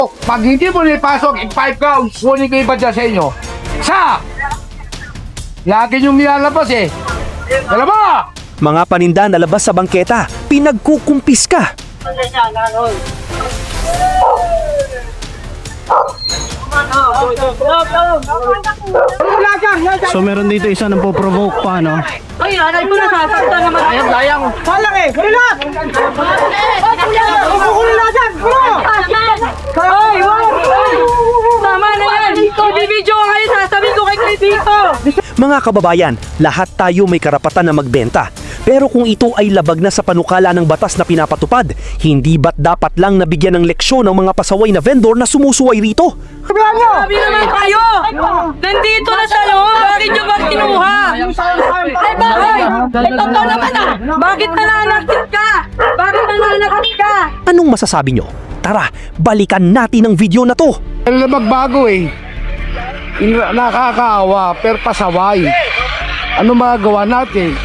Pag hindi mo nipasok, i-5 rounds, kunin ko iba dyan sa inyo. Lagi niyong nilalabas eh. Alam mo! Mga paninda na labas sa bangketa, pinagkukumpiska. So meron dito isa nang po-provoke pa, no? Ay, aray ko nasasaktan naman. Layang. Salang eh! Huli na! Huli na dyan! Ay, wag! Tama na yan! Bibidyo ko kayo, sasabihin ko kay Dito! Mga kababayan, lahat tayo may karapatan na magbenta. Pero kung ito ay labag na sa panukala ng batas na pinapatupad, hindi ba't dapat lang nabigyan ng leksyon ng mga pasaway na vendor na sumusuway rito? Sabi naman kayo! Nandito na sa loob! Bakit nyo ba kinuha? Ay, bakit? Ay, totoo naman ah! Bakit nananakit ka? Bakit nananakit ka? Anong masasabi nyo? Tara, balikan natin ang video na to. Ano na magbago eh. Nakakaawa, pero pasaway. Ano magagawa natin?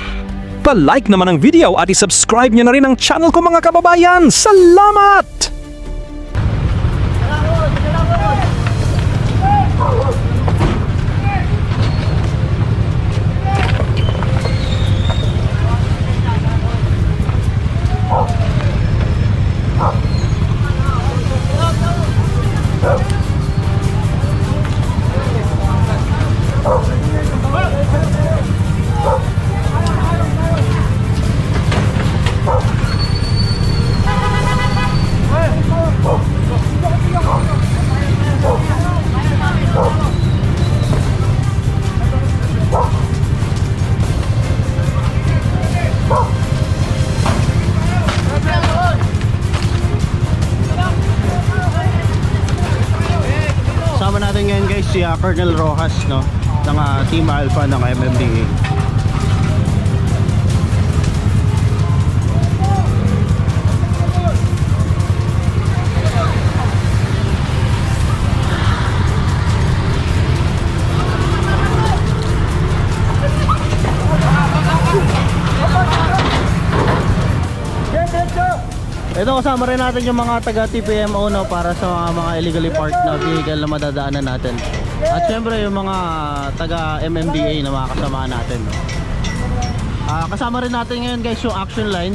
Pa-like naman ang video at i-subscribe nyo na rin ang channel ko mga kababayan. Salamat! Sama natin ngayon guys si Colonel Rojas, no? Ng Team Alpha ng MMDA. Ito kasama rin natin yung mga taga TPMO, no, para sa mga illegally parked na vehicle na madadaanan natin. At syempre yung mga taga MMDA na mga kasama natin, no. Kasama rin natin ngayon guys yung action line.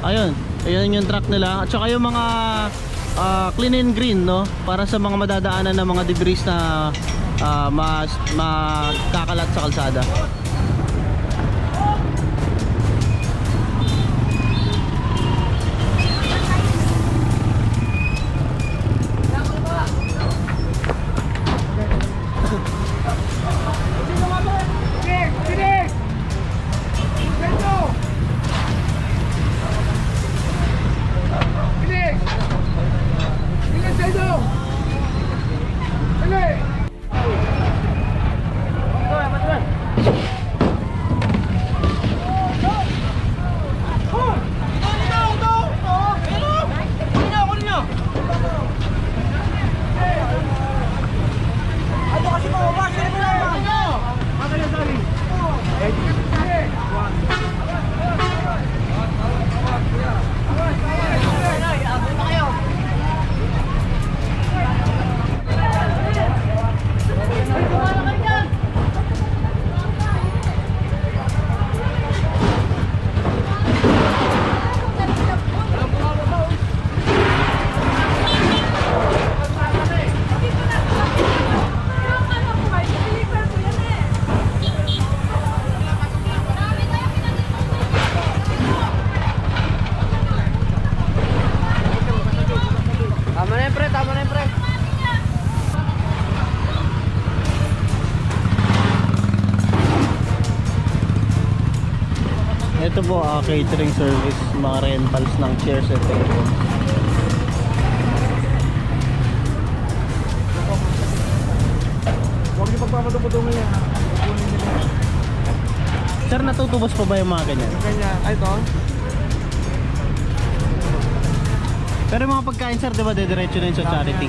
Ayun, ayun yung truck nila. At saka yung mga clean and green, no, para sa mga madadaanan ng mga debris na makakalat sa kalsada. Ito po catering service, mga rentals ng chairs at tables. Huwag niyo pagpapadumudungan niya. Sir, natutubos pa ba yung mga ganyan? Ganyan. Ay, ito. Pero yung mga pagkain sir, di ba dediretso na yun sa charity?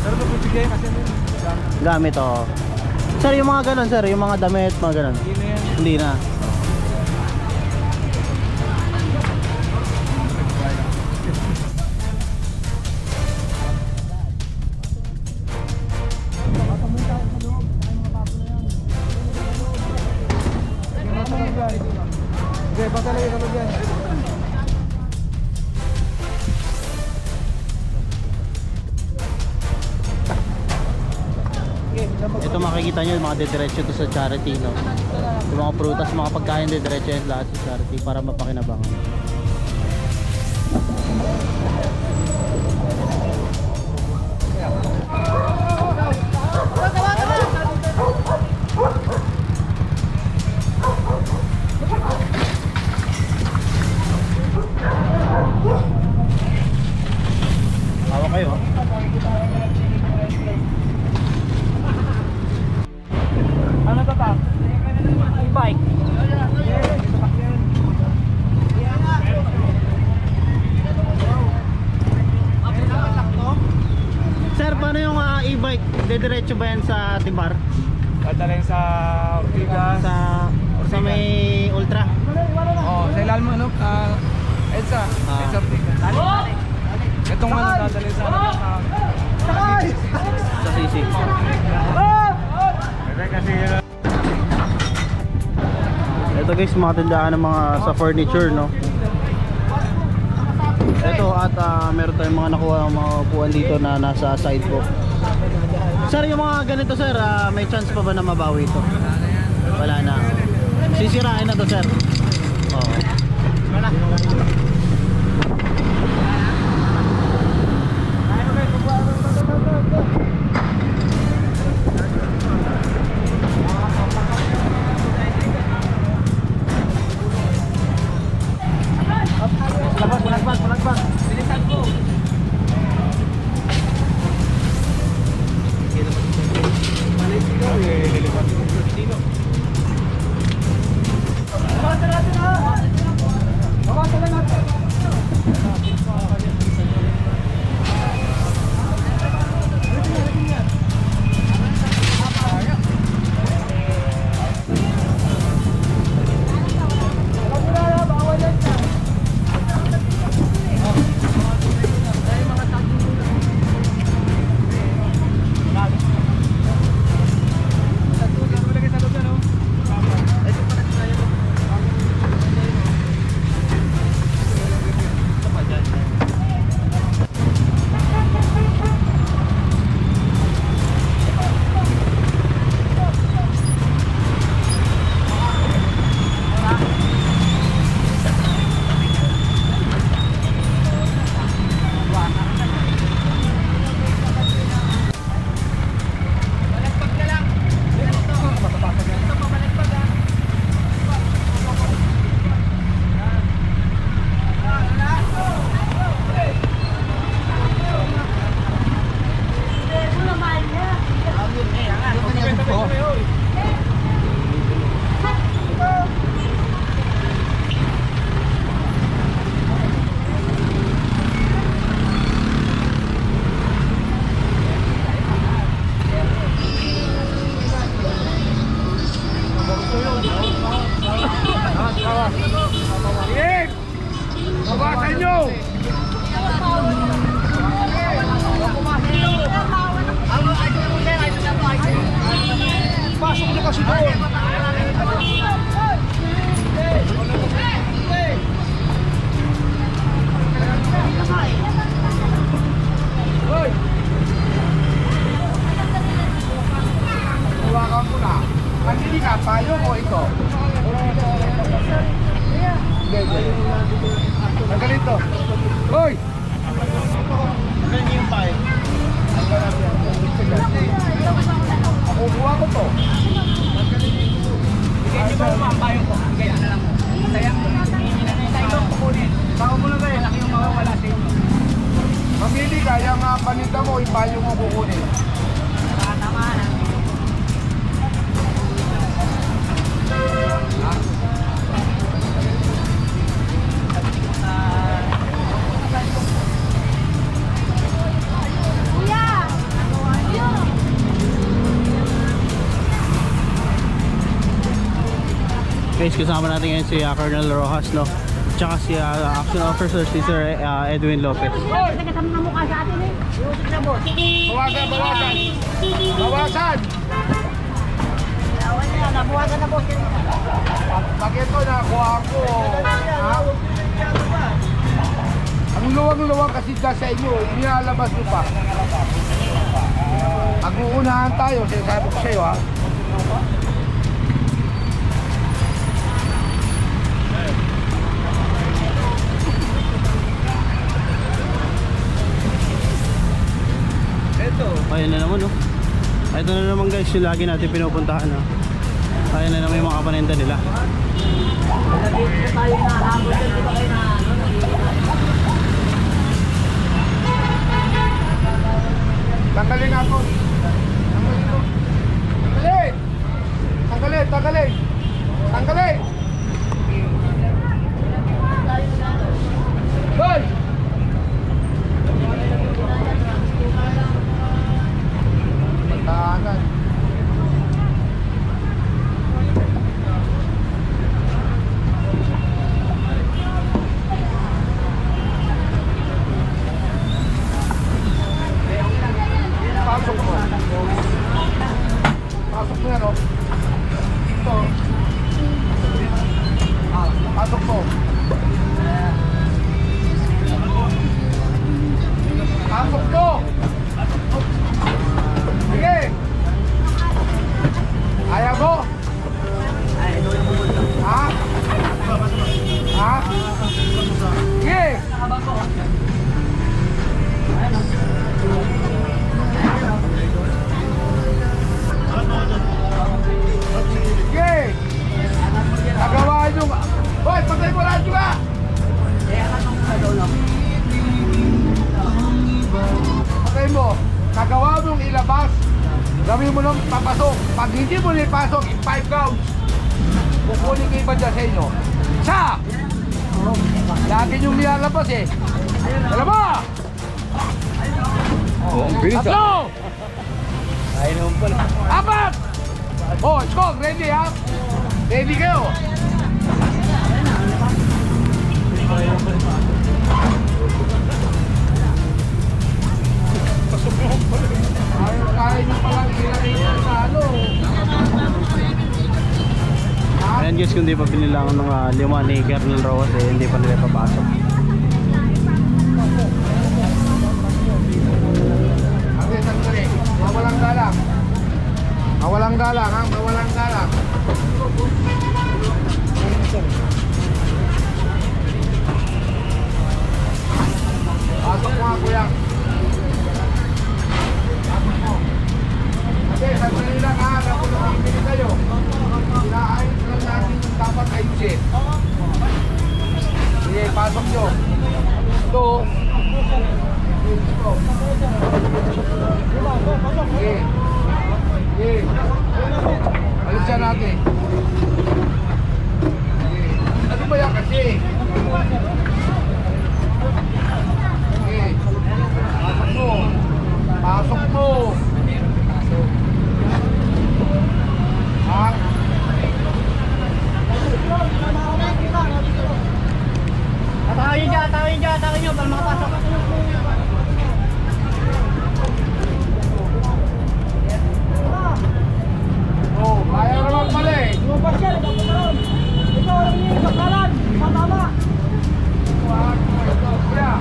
Pero ito po bigay kasi Gamit, oh. Sir, yung mga ganon sir, yung mga damit, mga ganon. hindi na yan. Hindi na. makikita nyo, mga dediretso to sa charity, no? Yung mga prutas, mga pagkain, dediretso yan lahat sa charity para mapakinabangan. Hawak kayo, ha? Ano to ta? Bike. Sir, paano yung e-bike? Dediretso ba yan sa Tibar? Dadalhin sa Ortigas. Sa may Ultra? Oh, sa ilalim mo ano? EDSA. EDSA Ortigas. Itong ano dadalhin sa Sa CC. kasi Ito guys, mga tindahan ng mga sa furniture, no? Ito at meron tayong mga nakuha mga upuan dito na nasa side ko. Sir, yung mga ganito sir, may chance pa ba na mabawi ito? Wala na. Sisirain na to sir. Oo. Pulagbag. Bilisan ko. Payong o ito? Ang ganito. Hoy! Ganyan yung payo. Makukuha ko to. Hindi mo ang payong ko. Kaya na lang. Sayang. Ito kukunin. Baka mo na tayo. Laki yung mawawala sa inyo. Mamili ka. Yung panita mo, ipayong mo kukunin. Tama na. Guys, kasama natin ngayon si Colonel Rojas, no? Tsaka si Action Officer si Sir Edwin Lopez. Nagkasama ng mukha sa atin eh. Iusok na boss. Bawasan, bawasan. Bawasan! Nabuwasan na boss. Pag ito nakuha ko, ha? Ang luwang-luwang kasi dyan sa inyo, inilalabas nyo pa. Mag-uunahan tayo, sinasabi ko sa'yo ha. Ayan na naman, oh. Ito na naman guys, yung lagi natin pinupuntahan, oh. Ayan na naman yung mga paninda nila. Tanggalin ako. Tanggalin ko. Tanggalin! Tanggalin! Tanggalin! Tanggalin! Hoy! Tahanan. Pasok mo. Pasok mo yan, oh. Ito. Pasok mo. Pasok mo. Sige. Ayaw mo. Ha? Ha? Sige. Sige! Nagawa nyo! Hoy! Patay mo radyo ka! Patay mo! Nagawa mong ilabas. Gawin mo nang papasok. Pag hindi mo nilipasok, in 5 rounds, kukunin kayo ba dyan sa inyo? Isa! Lagi nyong nilalabas eh. Alam mo! Tatlo! Apat! Oh, Skog, ready ha? Ready kayo? Kaya nyo palang ilagay sa ano. Ayan guys, kung di pa pinilangan ng 5 ni Colonel Rojas, eh, hindi pa nila papasok. Ate, sandali. Mawalang galang. Mawalang galang ha? Mawalang galang. Pasok mo nga kuya. Pasok mo. Ate, sandali lang ha. Kapag nakikili kayo. Inaayos lang natin yung dapat ayusin. Sige, pasok nyo. Ito. Ito. Sige. Sige. Alisan natin. Sige. Ano ba yan kasi? Sige. Pasok mo. Pasok mo. Ha? Atawin nyo para makapasok. Oh, kaya naman pala eh. Kuya.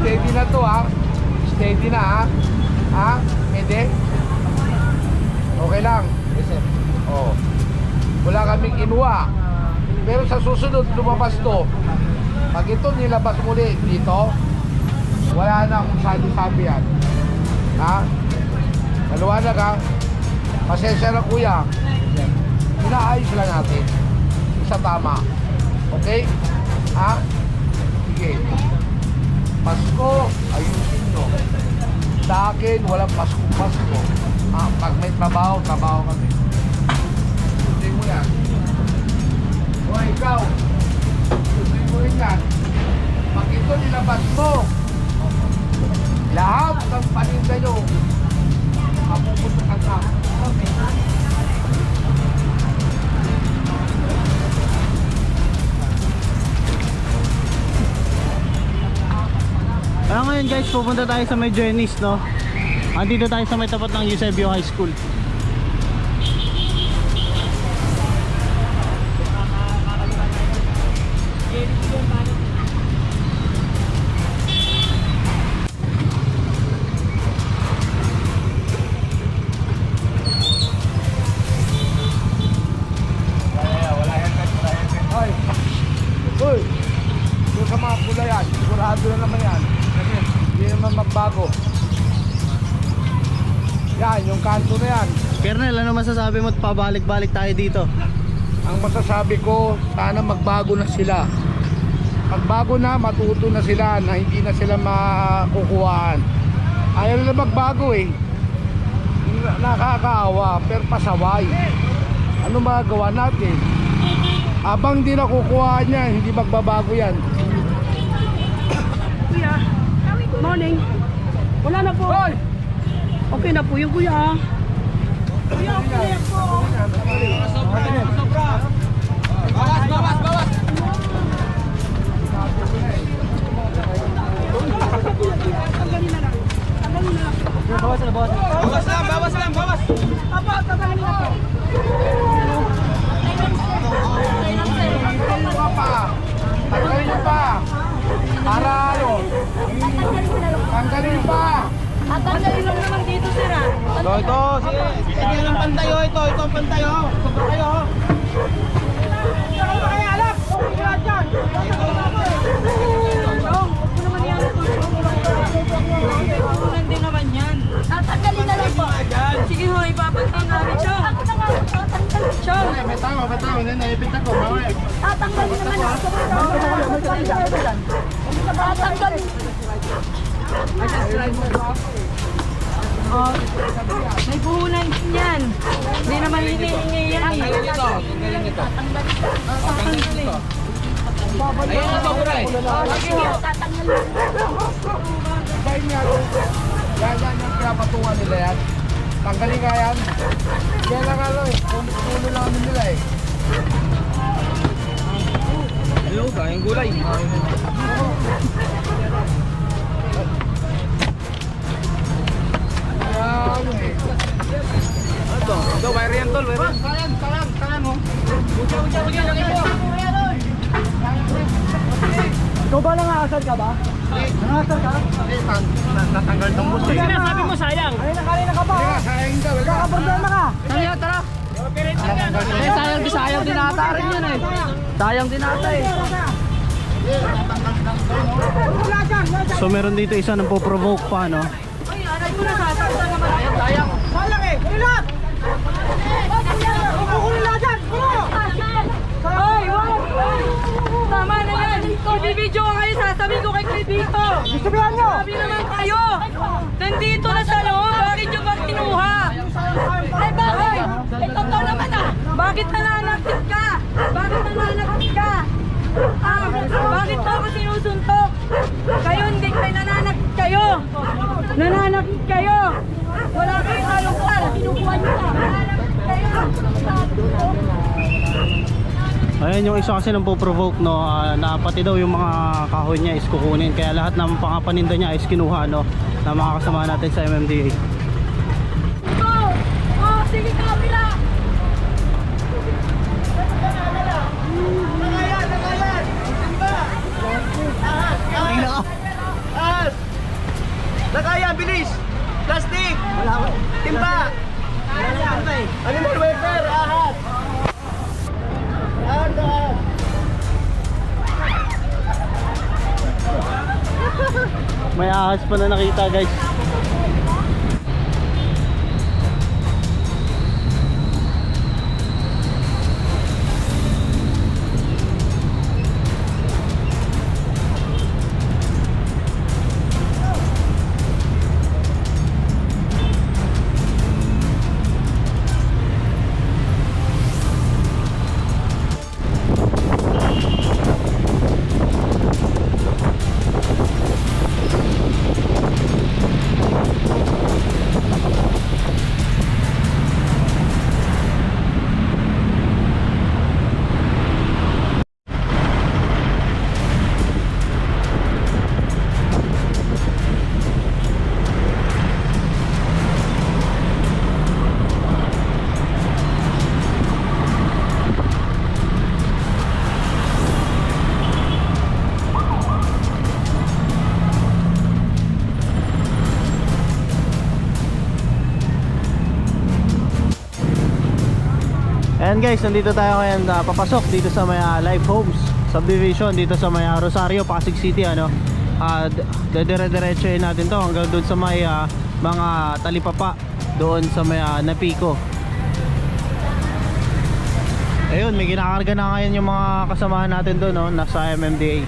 Steady na to ha. Steady na ha. Ha? Pwede? Okay lang. Yes sir. Oh. Wala kaming kinuha. Pero sa susunod lumabas to. Pag ito nilabas muli dito, wala na akong sabi-sabi yan. Ha? Maliwanag ha? Pasensya na kuya. Inaayos lang natin. Isa tama. Okay? Ha? Sige. Pasko, ayusin nyo. Sa akin, walang Pasko. Ha? Pag may trabaho, trabaho kami. Hindi mo yan. O ikaw, hindi mo rin yan. Pag ito nilabas mo, lahat ng paninda nyo, mapupunta ka na. Kaya ngayon guys, pupunta tayo sa may Jenice, no? Andito tayo sa may tapat ng Eusebio High School. Hindi naman magbago. Yan, yung kanto na yan. Kernel, ano masasabi mo at pabalik-balik tayo dito? Ang masasabi ko, sana magbago na sila. Magbago na, matuto na sila na hindi na sila makukuhaan. Ayaw na magbago eh. Nakakaawa, pero pasaway. Ano magagawa natin? Abang di nakukuhaan yan, hindi magbabago yan. Kuya, morning. Wala na po. Okay na po yung kuya. Kuya, okay po. Tanggalin nyo pa. Para ano? Tanggalin pa. Tatanggalin lang naman dito, sir. Ito, sige. Ito ang pantayo, ito ang pantayo. Sobra kayo. Hindi naman yan. Tatanggalin na lang po. Sige ho, ipapantay namin siya. Siya. May tao, hindi naipit ako. Tatanggalin naman ako. Tatanggalin. Oh, may puhunan yan. Hindi naman hinihingi yan. Tatanggalin ito. Ayun na sobra eh. Sige ho, tatanggalin. Dahil nga, yan yung pinapatungan nila yan. Tanggalin nga yan. Kaya lang ano eh, tulo lang ano nila eh. Hello, kayang gulay. Yan eh. Ito, wire yan tol, wire yan. Sayang oh. Ikaw ba nangasal ka ba? Nangasal ka? Natanggal tong bus eh. Sabi mo sayang. Kanina ka ba? Kaya sayang daw. Problema ka. Tara, tara. Sayang dinata rin yun eh. Sayang dinata eh. So meron dito isa nang po-provoke pa, no? Ay, aray ko na sasaktan naman. Sayang. Sayang eh! Kulilat! Kulilat dyan! Ay, wag! Tama na yan! Ibibidyo ko kayo, sasabihin ko kay Credito! Sabihan nyo! Sabi naman kayo! Nandito na sa loob, bakit nyo ba kinuha? Ay, bakit? Eh, totoo naman ah! Bakit nananakit ka? Bakit nananakit ka? Ah, bakit ba ako sinusuntok? Kayo hindi kayo nananakit kayo! Nananakit kayo! Wala kayong kalungkal! Kinukuha nyo ka! Nananakit kayo! Ayan yung isa kasi nang po-provoke, no, na pati daw yung mga kahoy niya is kukunin, kaya lahat ng pangapaninda niya is kinuha, no, na mga kasama natin sa MMDA. Oh! Oh! Sige kabila! Nakaya, bilis! Plastic! Timba! Animal welfare! Ahas! May ahas pa na nakita, guys. Ayan guys, nandito tayo ngayon papasok dito sa may Life Homes subdivision dito sa may Rosario, Pasig City, ano. Dedire-diretsoin natin to hanggang doon sa may mga talipapa doon sa may Napico. Ayun, may ginakarga na ngayon yung mga kasamahan natin doon, no? Nasa MMDA.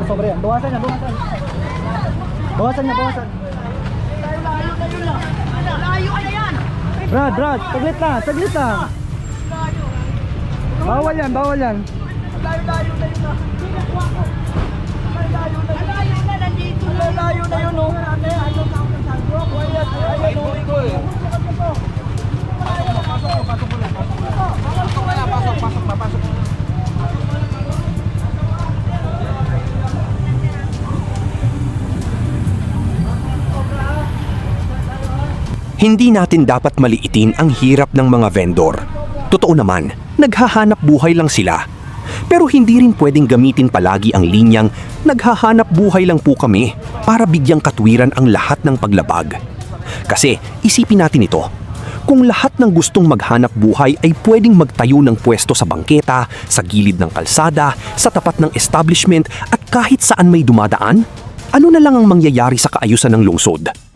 Sobre yan. Bawasan niya, bawasan. Bawasan niya, bawasan. Brad, saglit lang, saglit lang. Bawal yan, bawal yan. Layo na yun, oh. Pasok. Hindi natin dapat maliitin ang hirap ng mga vendor. Totoo naman, naghahanap buhay lang sila. Pero hindi rin pwedeng gamitin palagi ang linyang naghahanap buhay lang po kami para bigyang katwiran ang lahat ng paglabag. Kasi isipin natin ito, kung lahat ng gustong maghanap buhay ay pwedeng magtayo ng pwesto sa bangketa, sa gilid ng kalsada, sa tapat ng establishment at kahit saan may dumadaan, ano na lang ang mangyayari sa kaayusan ng lungsod?